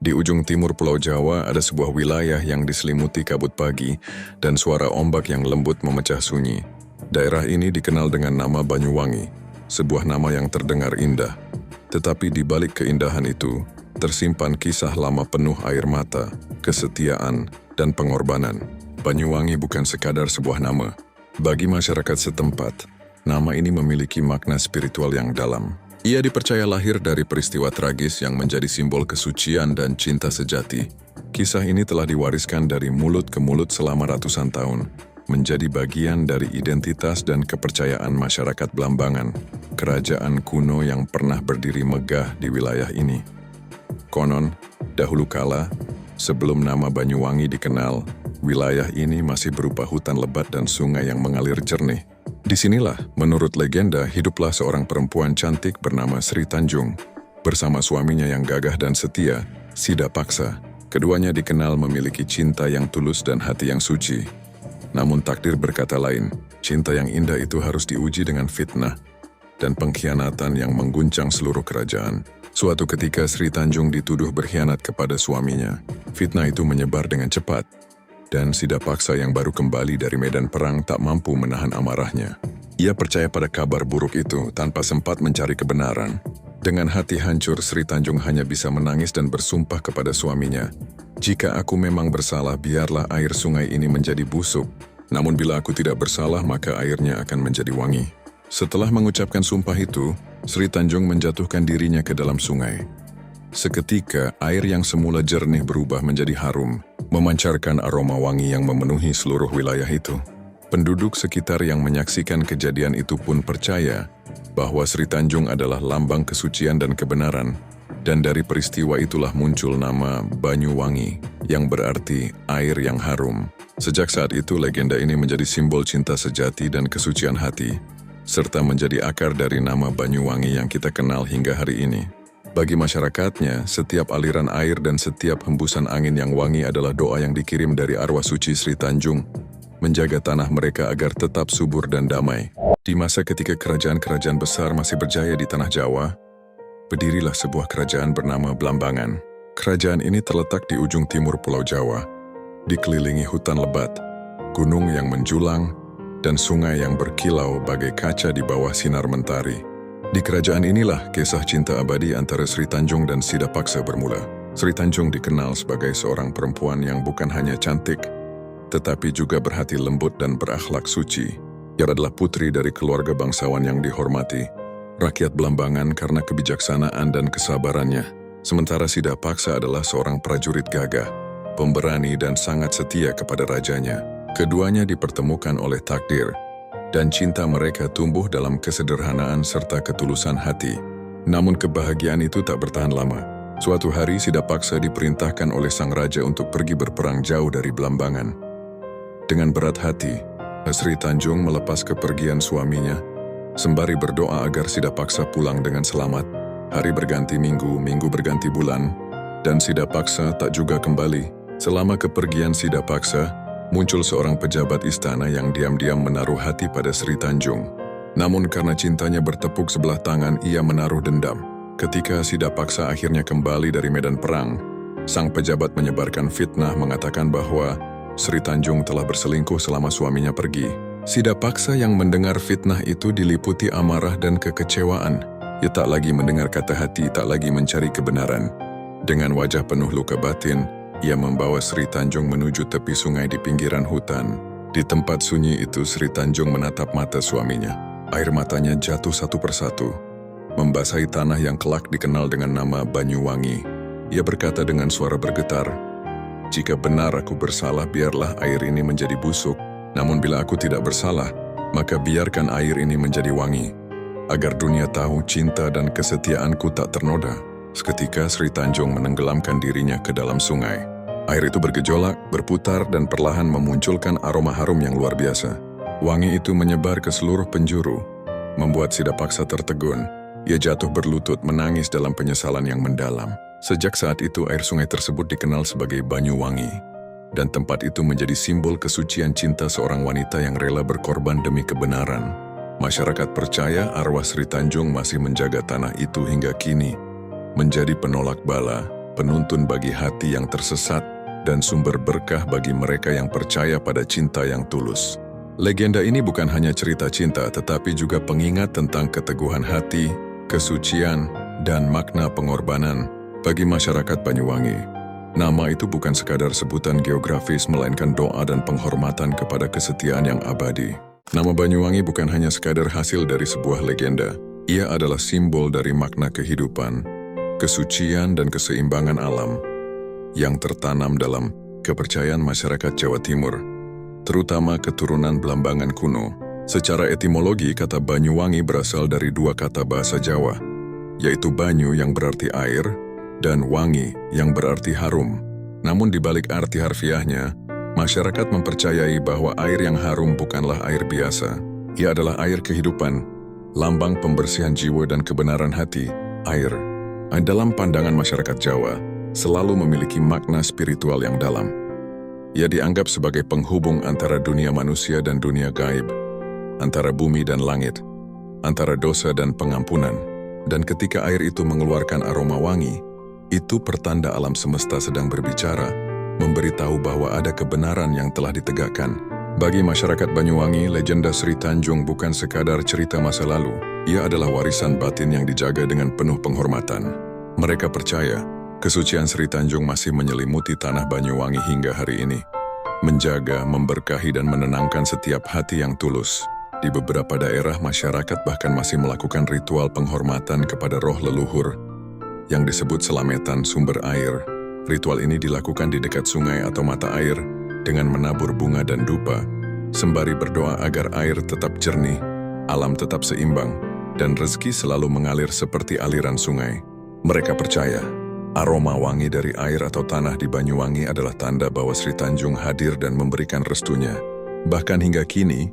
Di ujung timur Pulau Jawa ada sebuah wilayah yang diselimuti kabut pagi dan suara ombak yang lembut memecah sunyi. Daerah ini dikenal dengan nama Banyuwangi, sebuah nama yang terdengar indah. Tetapi di balik keindahan itu, tersimpan kisah lama penuh air mata, kesetiaan, dan pengorbanan. Banyuwangi bukan sekadar sebuah nama. Bagi masyarakat setempat, nama ini memiliki makna spiritual yang dalam. Ia dipercaya lahir dari peristiwa tragis yang menjadi simbol kesucian dan cinta sejati. Kisah ini telah diwariskan dari mulut ke mulut selama ratusan tahun, menjadi bagian dari identitas dan kepercayaan masyarakat Blambangan, kerajaan kuno yang pernah berdiri megah di wilayah ini. Konon, dahulu kala, sebelum nama Banyuwangi dikenal, wilayah ini masih berupa hutan lebat dan sungai yang mengalir jernih. Disinilah, menurut legenda, hiduplah seorang perempuan cantik bernama Sri Tanjung, bersama suaminya yang gagah dan setia, Sida Paksa. Keduanya dikenal memiliki cinta yang tulus dan hati yang suci. Namun takdir berkata lain, cinta yang indah itu harus diuji dengan fitnah dan pengkhianatan yang mengguncang seluruh kerajaan. Suatu ketika Sri Tanjung dituduh berkhianat kepada suaminya. Fitnah itu menyebar dengan cepat, dan Sida Paksa yang baru kembali dari medan perang tak mampu menahan amarahnya. Ia percaya pada kabar buruk itu tanpa sempat mencari kebenaran. Dengan hati hancur, Sri Tanjung hanya bisa menangis dan bersumpah kepada suaminya, "Jika aku memang bersalah, biarlah air sungai ini menjadi busuk. Namun bila aku tidak bersalah, maka airnya akan menjadi wangi." Setelah mengucapkan sumpah itu, Sri Tanjung menjatuhkan dirinya ke dalam sungai. Seketika, air yang semula jernih berubah menjadi harum, memancarkan aroma wangi yang memenuhi seluruh wilayah itu. Penduduk sekitar yang menyaksikan kejadian itu pun percaya bahwa Sri Tanjung adalah lambang kesucian dan kebenaran, dan dari peristiwa itulah muncul nama Banyuwangi, yang berarti air yang harum. Sejak saat itu, legenda ini menjadi simbol cinta sejati dan kesucian hati, serta menjadi akar dari nama Banyuwangi yang kita kenal hingga hari ini. Bagi masyarakatnya, setiap aliran air dan setiap hembusan angin yang wangi adalah doa yang dikirim dari arwah suci Sri Tanjung, menjaga tanah mereka agar tetap subur dan damai. Di masa ketika kerajaan-kerajaan besar masih berjaya di tanah Jawa, berdirilah sebuah kerajaan bernama Blambangan. Kerajaan ini terletak di ujung timur Pulau Jawa, dikelilingi hutan lebat, gunung yang menjulang, dan sungai yang berkilau bagai kaca di bawah sinar mentari. Di kerajaan inilah kisah cinta abadi antara Sri Tanjung dan Sida Paksa bermula. Sri Tanjung dikenal sebagai seorang perempuan yang bukan hanya cantik, tetapi juga berhati lembut dan berakhlak suci. Ia adalah putri dari keluarga bangsawan yang dihormati, rakyat Blambangan karena kebijaksanaan dan kesabarannya. Sementara Sida Paksa adalah seorang prajurit gagah, pemberani dan sangat setia kepada rajanya. Keduanya dipertemukan oleh takdir, dan cinta mereka tumbuh dalam kesederhanaan serta ketulusan hati. Namun kebahagiaan itu tak bertahan lama. Suatu hari Sida Paksa diperintahkan oleh sang raja untuk pergi berperang jauh dari Blambangan. Dengan berat hati, Sri Tanjung melepas kepergian suaminya, sembari berdoa agar Sida Paksa pulang dengan selamat. Hari berganti minggu, minggu berganti bulan, dan Sida Paksa tak juga kembali. Selama kepergian Sida Paksa, muncul seorang pejabat istana yang diam-diam menaruh hati pada Sri Tanjung. Namun karena cintanya bertepuk sebelah tangan, ia menaruh dendam. Ketika Sida Paksa akhirnya kembali dari medan perang, sang pejabat menyebarkan fitnah mengatakan bahwa Sri Tanjung telah berselingkuh selama suaminya pergi. Sida Paksa yang mendengar fitnah itu diliputi amarah dan kekecewaan. Ia tak lagi mendengar kata hati, tak lagi mencari kebenaran. Dengan wajah penuh luka batin, ia membawa Sri Tanjung menuju tepi sungai di pinggiran hutan. Di tempat sunyi itu, Sri Tanjung menatap mata suaminya. Air matanya jatuh satu persatu, membasahi tanah yang kelak dikenal dengan nama Banyuwangi. Ia berkata dengan suara bergetar, "Jika benar aku bersalah, biarlah air ini menjadi busuk. Namun bila aku tidak bersalah, maka biarkan air ini menjadi wangi, agar dunia tahu cinta dan kesetiaanku tak ternoda." Seketika Sri Tanjung menenggelamkan dirinya ke dalam sungai. Air itu bergejolak, berputar, dan perlahan memunculkan aroma harum yang luar biasa. Wangi itu menyebar ke seluruh penjuru, membuat Sida Paksa tertegun. Ia jatuh berlutut menangis dalam penyesalan yang mendalam. Sejak saat itu air sungai tersebut dikenal sebagai Banyuwangi, dan tempat itu menjadi simbol kesucian cinta seorang wanita yang rela berkorban demi kebenaran. Masyarakat percaya arwah Sri Tanjung masih menjaga tanah itu hingga kini, menjadi penolak bala penuntun bagi hati yang tersesat, dan sumber berkah bagi mereka yang percaya pada cinta yang tulus. Legenda ini bukan hanya cerita cinta, tetapi juga pengingat tentang keteguhan hati, kesucian, dan makna pengorbanan bagi masyarakat Banyuwangi. Nama itu bukan sekadar sebutan geografis, melainkan doa dan penghormatan kepada kesetiaan yang abadi. Nama Banyuwangi bukan hanya sekadar hasil dari sebuah legenda. Ia adalah simbol dari makna kehidupan, kesucian, dan keseimbangan alam yang tertanam dalam kepercayaan masyarakat Jawa Timur, terutama keturunan Belambangan kuno. Secara etimologi, kata Banyuwangi berasal dari dua kata bahasa Jawa, yaitu banyu yang berarti air dan wangi yang berarti harum. Namun di balik arti harfiahnya, masyarakat mempercayai bahwa air yang harum bukanlah air biasa. Ia adalah air kehidupan, lambang pembersihan jiwa dan kebenaran hati. Air, dalam pandangan masyarakat Jawa, selalu memiliki makna spiritual yang dalam. Ia dianggap sebagai penghubung antara dunia manusia dan dunia gaib, antara bumi dan langit, antara dosa dan pengampunan. Dan ketika air itu mengeluarkan aroma wangi, itu pertanda alam semesta sedang berbicara, memberitahu bahwa ada kebenaran yang telah ditegakkan. Bagi masyarakat Banyuwangi, legenda Sri Tanjung bukan sekadar cerita masa lalu. Ia adalah warisan batin yang dijaga dengan penuh penghormatan. Mereka percaya kesucian Sri Tanjung masih menyelimuti tanah Banyuwangi hingga hari ini, menjaga, memberkahi, dan menenangkan setiap hati yang tulus. Di beberapa daerah, masyarakat bahkan masih melakukan ritual penghormatan kepada roh leluhur yang disebut selametan sumber air. Ritual ini dilakukan di dekat sungai atau mata air dengan menabur bunga dan dupa, sembari berdoa agar air tetap jernih, alam tetap seimbang, dan rezeki selalu mengalir seperti aliran sungai. Mereka percaya aroma wangi dari air atau tanah di Banyuwangi adalah tanda bahwa Sri Tanjung hadir dan memberikan restunya. Bahkan hingga kini,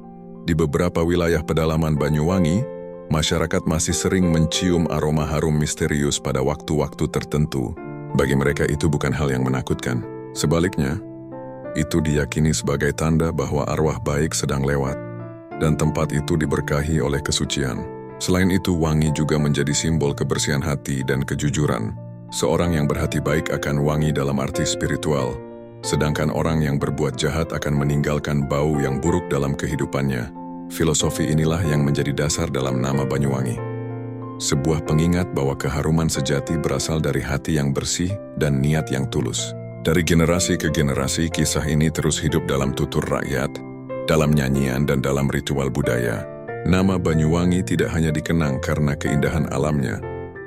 di beberapa wilayah pedalaman Banyuwangi, masyarakat masih sering mencium aroma harum misterius pada waktu-waktu tertentu. Bagi mereka itu bukan hal yang menakutkan. Sebaliknya, itu diyakini sebagai tanda bahwa arwah baik sedang lewat, dan tempat itu diberkahi oleh kesucian. Selain itu, wangi juga menjadi simbol kebersihan hati dan kejujuran. Seorang yang berhati baik akan wangi dalam arti spiritual, sedangkan orang yang berbuat jahat akan meninggalkan bau yang buruk dalam kehidupannya. Filosofi inilah yang menjadi dasar dalam nama Banyuwangi. Sebuah pengingat bahwa keharuman sejati berasal dari hati yang bersih dan niat yang tulus. Dari generasi ke generasi, kisah ini terus hidup dalam tutur rakyat, dalam nyanyian, dan dalam ritual budaya. Nama Banyuwangi tidak hanya dikenang karena keindahan alamnya,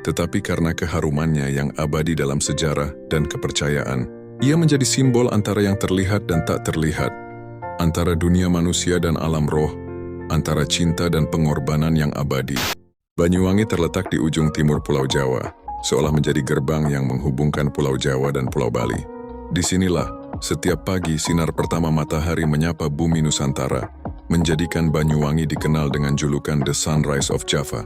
tetapi karena keharumannya yang abadi dalam sejarah dan kepercayaan. Ia menjadi simbol antara yang terlihat dan tak terlihat, antara dunia manusia dan alam roh, antara cinta dan pengorbanan yang abadi. Banyuwangi terletak di ujung timur Pulau Jawa, seolah menjadi gerbang yang menghubungkan Pulau Jawa dan Pulau Bali. Disinilah, setiap pagi sinar pertama matahari menyapa bumi Nusantara, menjadikan Banyuwangi dikenal dengan julukan The Sunrise of Java,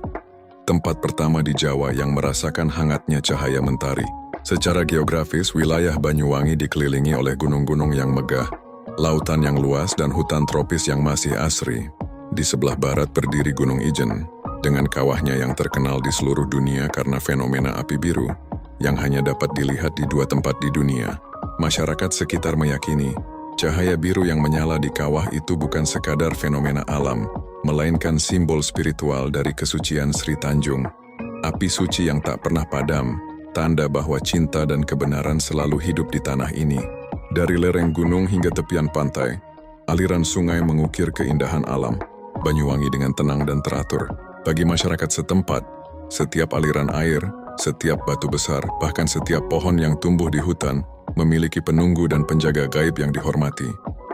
tempat pertama di Jawa yang merasakan hangatnya cahaya mentari. Secara geografis, wilayah Banyuwangi dikelilingi oleh gunung-gunung yang megah, lautan yang luas, dan hutan tropis yang masih asri. Di sebelah barat berdiri Gunung Ijen, dengan kawahnya yang terkenal di seluruh dunia karena fenomena api biru, yang hanya dapat dilihat di 2 tempat di dunia. Masyarakat sekitar meyakini, cahaya biru yang menyala di kawah itu bukan sekadar fenomena alam, melainkan simbol spiritual dari kesucian Sri Tanjung. Api suci yang tak pernah padam, tanda bahwa cinta dan kebenaran selalu hidup di tanah ini. Dari lereng gunung hingga tepian pantai, aliran sungai mengukir keindahan alam. Banyuwangi dengan tenang dan teratur. Bagi masyarakat setempat, setiap aliran air, setiap batu besar, bahkan setiap pohon yang tumbuh di hutan, memiliki penunggu dan penjaga gaib yang dihormati.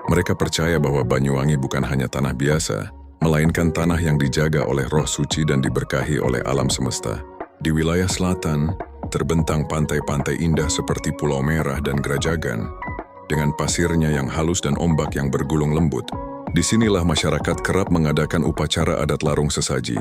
Mereka percaya bahwa Banyuwangi bukan hanya tanah biasa, melainkan tanah yang dijaga oleh roh suci dan diberkahi oleh alam semesta. Di wilayah selatan, terbentang pantai-pantai indah seperti Pulau Merah dan Grajagan, dengan pasirnya yang halus dan ombak yang bergulung lembut. Disinilah masyarakat kerap mengadakan upacara adat larung sesaji,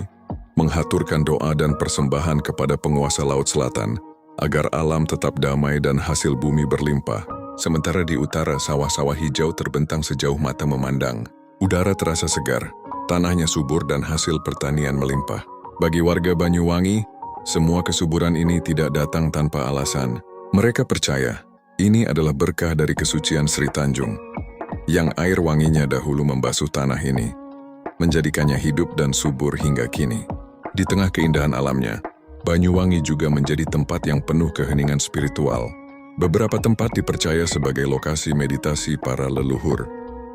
menghaturkan doa dan persembahan kepada penguasa Laut Selatan, agar alam tetap damai dan hasil bumi berlimpah. Sementara di utara, sawah-sawah hijau terbentang sejauh mata memandang. Udara terasa segar, tanahnya subur dan hasil pertanian melimpah. Bagi warga Banyuwangi, semua kesuburan ini tidak datang tanpa alasan. Mereka percaya ini adalah berkah dari kesucian Sri Tanjung, yang air wanginya dahulu membasuh tanah ini, menjadikannya hidup dan subur hingga kini. Di tengah keindahan alamnya, Banyuwangi juga menjadi tempat yang penuh keheningan spiritual. Beberapa tempat dipercaya sebagai lokasi meditasi para leluhur,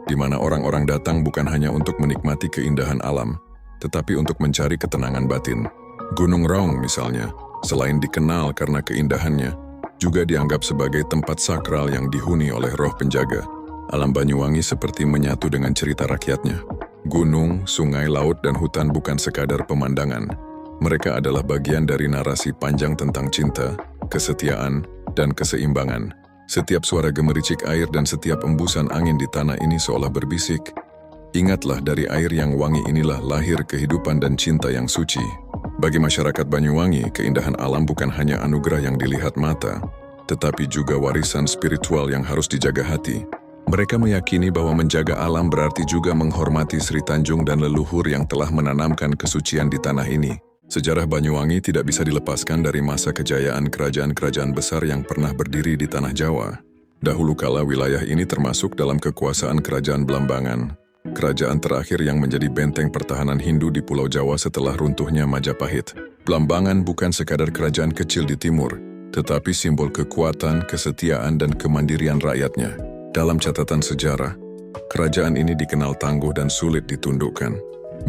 di mana orang-orang datang bukan hanya untuk menikmati keindahan alam, tetapi untuk mencari ketenangan batin. Gunung Raung misalnya, selain dikenal karena keindahannya, juga dianggap sebagai tempat sakral yang dihuni oleh roh penjaga. Alam Banyuwangi seperti menyatu dengan cerita rakyatnya. Gunung, sungai, laut, dan hutan bukan sekadar pemandangan. Mereka adalah bagian dari narasi panjang tentang cinta, kesetiaan, dan keseimbangan. Setiap suara gemericik air dan setiap embusan angin di tanah ini seolah berbisik, "Ingatlah, dari air yang wangi inilah lahir kehidupan dan cinta yang suci." Bagi masyarakat Banyuwangi, keindahan alam bukan hanya anugerah yang dilihat mata, tetapi juga warisan spiritual yang harus dijaga hati. Mereka meyakini bahwa menjaga alam berarti juga menghormati Sri Tanjung dan leluhur yang telah menanamkan kesucian di tanah ini. Sejarah Banyuwangi tidak bisa dilepaskan dari masa kejayaan kerajaan-kerajaan besar yang pernah berdiri di tanah Jawa. Dahulu kala wilayah ini termasuk dalam kekuasaan Kerajaan Blambangan, kerajaan terakhir yang menjadi benteng pertahanan Hindu di Pulau Jawa setelah runtuhnya Majapahit. Blambangan bukan sekadar kerajaan kecil di timur, tetapi simbol kekuatan, kesetiaan, dan kemandirian rakyatnya. Dalam catatan sejarah, kerajaan ini dikenal tangguh dan sulit ditundukkan.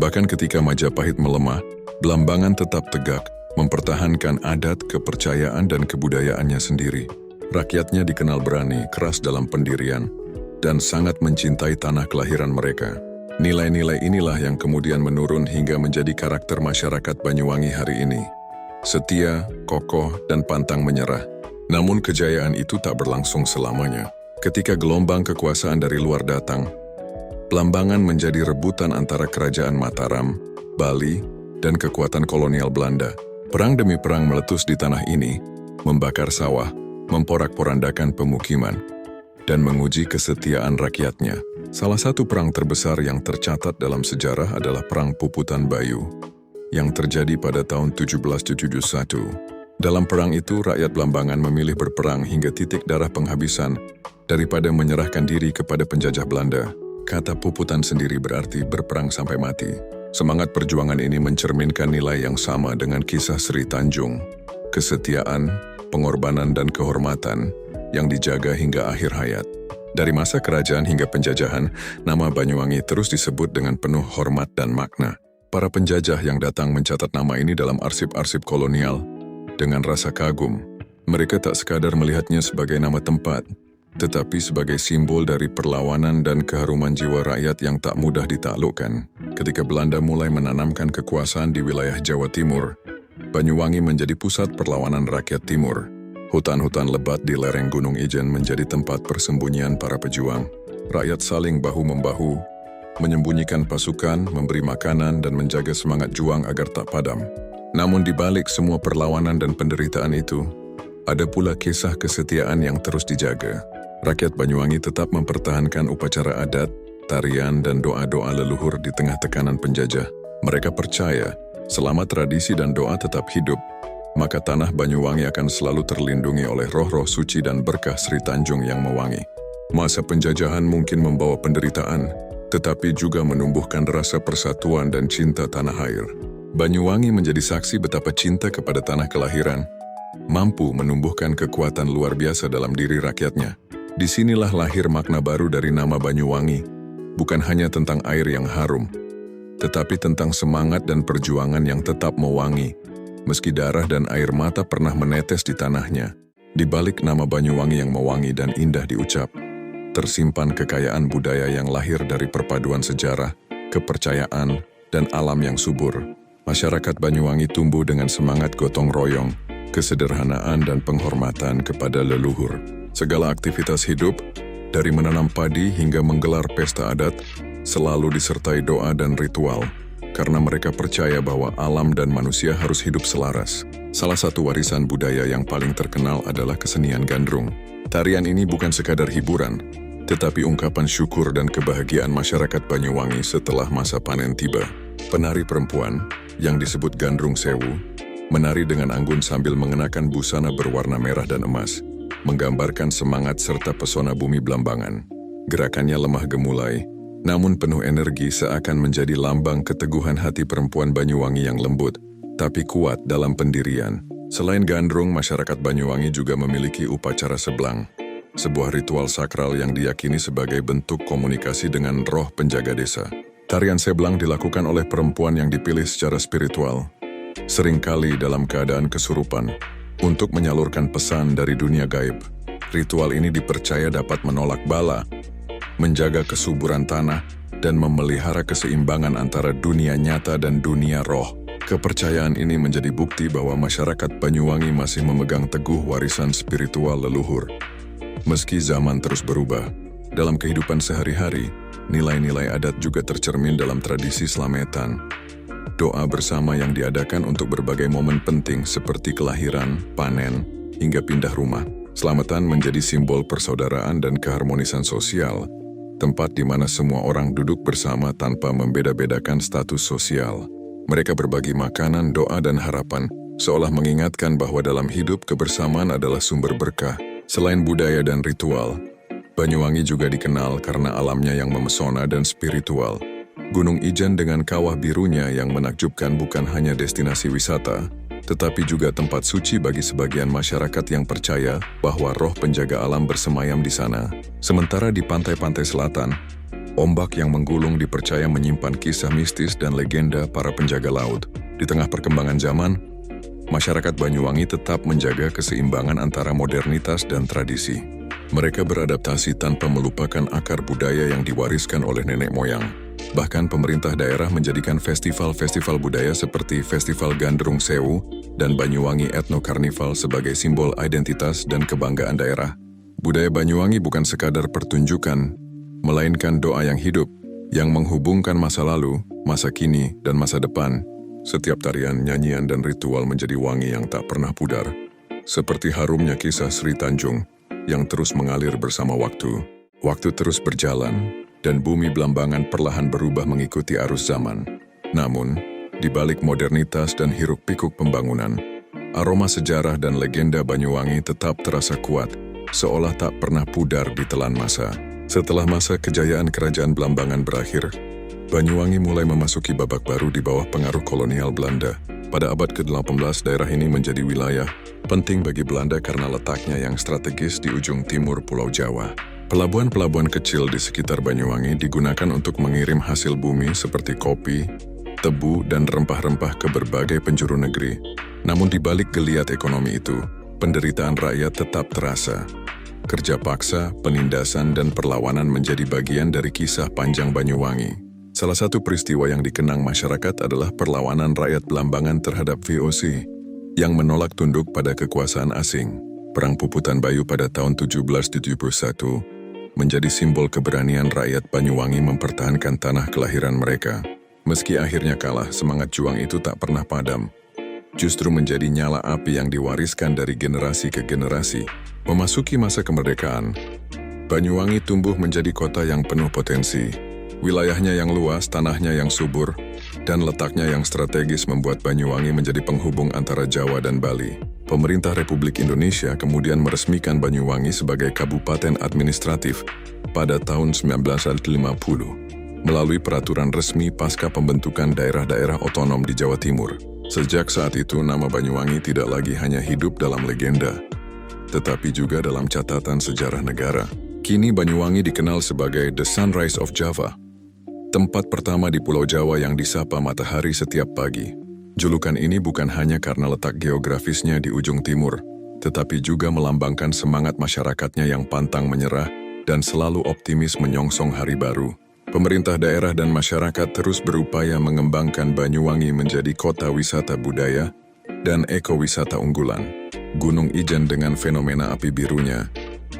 Bahkan ketika Majapahit melemah, Blambangan tetap tegak, mempertahankan adat, kepercayaan, dan kebudayaannya sendiri. Rakyatnya dikenal berani, keras dalam pendirian, dan sangat mencintai tanah kelahiran mereka. Nilai-nilai inilah yang kemudian menurun hingga menjadi karakter masyarakat Banyuwangi hari ini. Setia, kokoh, dan pantang menyerah. Namun kejayaan itu tak berlangsung selamanya. Ketika gelombang kekuasaan dari luar datang, Blambangan menjadi rebutan antara Kerajaan Mataram, Bali, dan kekuatan kolonial Belanda. Perang demi perang meletus di tanah ini, membakar sawah, memporak-porandakan pemukiman, dan menguji kesetiaan rakyatnya. Salah satu perang terbesar yang tercatat dalam sejarah adalah Perang Puputan Bayu, yang terjadi pada tahun 1771. Dalam perang itu, rakyat Blambangan memilih berperang hingga titik darah penghabisan daripada menyerahkan diri kepada penjajah Belanda. Kata Puputan sendiri berarti berperang sampai mati. Semangat perjuangan ini mencerminkan nilai yang sama dengan kisah Sri Tanjung. Kesetiaan, pengorbanan, dan kehormatan yang dijaga hingga akhir hayat. Dari masa kerajaan hingga penjajahan, nama Banyuwangi terus disebut dengan penuh hormat dan makna. Para penjajah yang datang mencatat nama ini dalam arsip-arsip kolonial dengan rasa kagum. Mereka tak sekadar melihatnya sebagai nama tempat, tetapi sebagai simbol dari perlawanan dan keharuman jiwa rakyat yang tak mudah ditaklukkan. Ketika Belanda mulai menanamkan kekuasaan di wilayah Jawa Timur, Banyuwangi menjadi pusat perlawanan rakyat timur. Hutan-hutan lebat di lereng Gunung Ijen menjadi tempat persembunyian para pejuang. Rakyat saling bahu-membahu, menyembunyikan pasukan, memberi makanan, dan menjaga semangat juang agar tak padam. Namun di balik semua perlawanan dan penderitaan itu, ada pula kisah kesetiaan yang terus dijaga. Rakyat Banyuwangi tetap mempertahankan upacara adat, tarian, dan doa-doa leluhur di tengah tekanan penjajah. Mereka percaya, selama tradisi dan doa tetap hidup, maka tanah Banyuwangi akan selalu terlindungi oleh roh-roh suci dan berkah Sri Tanjung yang mewangi. Masa penjajahan mungkin membawa penderitaan, tetapi juga menumbuhkan rasa persatuan dan cinta tanah air. Banyuwangi menjadi saksi betapa cinta kepada tanah kelahiran mampu menumbuhkan kekuatan luar biasa dalam diri rakyatnya. Disinilah lahir makna baru dari nama Banyuwangi, bukan hanya tentang air yang harum, tetapi tentang semangat dan perjuangan yang tetap mewangi, meski darah dan air mata pernah menetes di tanahnya. Di balik nama Banyuwangi yang mewangi dan indah diucap, tersimpan kekayaan budaya yang lahir dari perpaduan sejarah, kepercayaan, dan alam yang subur. Masyarakat Banyuwangi tumbuh dengan semangat gotong royong, kesederhanaan, dan penghormatan kepada leluhur. Segala aktivitas hidup, dari menanam padi hingga menggelar pesta adat, selalu disertai doa dan ritual, karena mereka percaya bahwa alam dan manusia harus hidup selaras. Salah satu warisan budaya yang paling terkenal adalah kesenian gandrung. Tarian ini bukan sekadar hiburan, tetapi ungkapan syukur dan kebahagiaan masyarakat Banyuwangi setelah masa panen tiba. Penari perempuan, yang disebut Gandrung Sewu, menari dengan anggun sambil mengenakan busana berwarna merah dan emas. menggambarkan semangat serta pesona bumi Blambangan. Gerakannya lemah gemulai, namun penuh energi seakan menjadi lambang keteguhan hati perempuan Banyuwangi yang lembut, tapi kuat dalam pendirian. Selain gandrung, masyarakat Banyuwangi juga memiliki upacara seblang, sebuah ritual sakral yang diyakini sebagai bentuk komunikasi dengan roh penjaga desa. Tarian seblang dilakukan oleh perempuan yang dipilih secara spiritual, seringkali dalam keadaan kesurupan, untuk menyalurkan pesan dari dunia gaib. Ritual ini dipercaya dapat menolak bala, menjaga kesuburan tanah, dan memelihara keseimbangan antara dunia nyata dan dunia roh. Kepercayaan ini menjadi bukti bahwa masyarakat Banyuwangi masih memegang teguh warisan spiritual leluhur. Meski zaman terus berubah, dalam kehidupan sehari-hari, nilai-nilai adat juga tercermin dalam tradisi Slametan. Doa bersama yang diadakan untuk berbagai momen penting seperti kelahiran, panen, hingga pindah rumah. Slametan menjadi simbol persaudaraan dan keharmonisan sosial, tempat di mana semua orang duduk bersama tanpa membeda-bedakan status sosial. Mereka berbagi makanan, doa, dan harapan, seolah mengingatkan bahwa dalam hidup kebersamaan adalah sumber berkah. Selain budaya dan ritual, Banyuwangi juga dikenal karena alamnya yang memesona dan spiritual. Gunung Ijen dengan kawah birunya yang menakjubkan bukan hanya destinasi wisata, tetapi juga tempat suci bagi sebagian masyarakat yang percaya bahwa roh penjaga alam bersemayam di sana. Sementara di pantai-pantai selatan, ombak yang menggulung dipercaya menyimpan kisah mistis dan legenda para penjaga laut. Di tengah perkembangan zaman, masyarakat Banyuwangi tetap menjaga keseimbangan antara modernitas dan tradisi. Mereka beradaptasi tanpa melupakan akar budaya yang diwariskan oleh nenek moyang. Bahkan pemerintah daerah menjadikan festival-festival budaya seperti Festival Gandrung Sewu dan Banyuwangi Ethno Carnival sebagai simbol identitas dan kebanggaan daerah. Budaya Banyuwangi bukan sekadar pertunjukan, melainkan doa yang hidup, yang menghubungkan masa lalu, masa kini, dan masa depan. Setiap tarian, nyanyian, dan ritual menjadi wangi yang tak pernah pudar. Seperti harumnya kisah Sri Tanjung, yang terus mengalir bersama waktu. Waktu terus berjalan, dan bumi Blambangan perlahan berubah mengikuti arus zaman. Namun, di balik modernitas dan hiruk-pikuk pembangunan, aroma sejarah dan legenda Banyuwangi tetap terasa kuat, seolah tak pernah pudar ditelan masa. Setelah masa kejayaan kerajaan Blambangan berakhir, Banyuwangi mulai memasuki babak baru di bawah pengaruh kolonial Belanda. Pada abad ke-18, daerah ini menjadi wilayah penting bagi Belanda karena letaknya yang strategis di ujung timur Pulau Jawa. Pelabuhan-pelabuhan kecil di sekitar Banyuwangi digunakan untuk mengirim hasil bumi seperti kopi, tebu, dan rempah-rempah ke berbagai penjuru negeri. Namun di balik geliat ekonomi itu, penderitaan rakyat tetap terasa. Kerja paksa, penindasan, dan perlawanan menjadi bagian dari kisah panjang Banyuwangi. Salah satu peristiwa yang dikenang masyarakat adalah perlawanan rakyat Blambangan terhadap VOC yang menolak tunduk pada kekuasaan asing. Perang Puputan Bayu pada tahun 1771 menjadi simbol keberanian rakyat Banyuwangi mempertahankan tanah kelahiran mereka. Meski akhirnya kalah, semangat juang itu tak pernah padam. Justru menjadi nyala api yang diwariskan dari generasi ke generasi. Memasuki masa kemerdekaan, Banyuwangi tumbuh menjadi kota yang penuh potensi. Wilayahnya yang luas, tanahnya yang subur, dan letaknya yang strategis membuat Banyuwangi menjadi penghubung antara Jawa dan Bali. Pemerintah Republik Indonesia kemudian meresmikan Banyuwangi sebagai kabupaten administratif pada tahun 1950, melalui peraturan resmi pasca pembentukan daerah-daerah otonom di Jawa Timur. Sejak saat itu, nama Banyuwangi tidak lagi hanya hidup dalam legenda, tetapi juga dalam catatan sejarah negara. Kini Banyuwangi dikenal sebagai The Sunrise of Java, tempat pertama di Pulau Jawa yang disapa matahari setiap pagi. Julukan ini bukan hanya karena letak geografisnya di ujung timur, tetapi juga melambangkan semangat masyarakatnya yang pantang menyerah dan selalu optimis menyongsong hari baru. Pemerintah daerah dan masyarakat terus berupaya mengembangkan Banyuwangi menjadi kota wisata budaya dan ekowisata unggulan. Gunung Ijen dengan fenomena api birunya,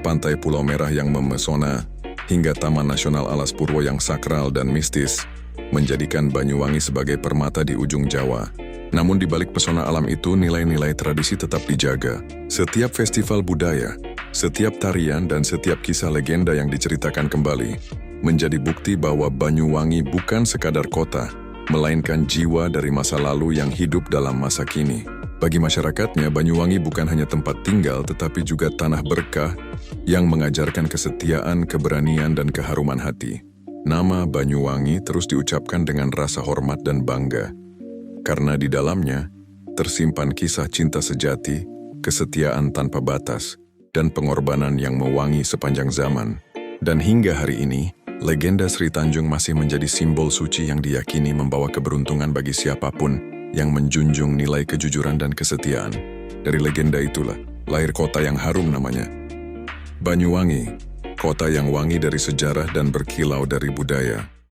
pantai Pulau Merah yang memesona, hingga Taman Nasional Alas Purwo yang sakral dan mistis, menjadikan Banyuwangi sebagai permata di ujung Jawa. Namun di balik pesona alam itu, nilai-nilai tradisi tetap dijaga. Setiap festival budaya, setiap tarian, dan setiap kisah legenda yang diceritakan kembali, menjadi bukti bahwa Banyuwangi bukan sekadar kota, melainkan jiwa dari masa lalu yang hidup dalam masa kini. Bagi masyarakatnya, Banyuwangi bukan hanya tempat tinggal tetapi juga tanah berkah yang mengajarkan kesetiaan, keberanian, dan keharuman hati. Nama Banyuwangi terus diucapkan dengan rasa hormat dan bangga, karena di dalamnya tersimpan kisah cinta sejati, kesetiaan tanpa batas, dan pengorbanan yang mewangi sepanjang zaman. Dan hingga hari ini, legenda Sri Tanjung masih menjadi simbol suci yang diyakini membawa keberuntungan bagi siapapun yang menjunjung nilai kejujuran dan kesetiaan. Dari legenda itulah lahir kota yang harum namanya Banyuwangi, kota yang wangi dari sejarah dan berkilau dari budaya.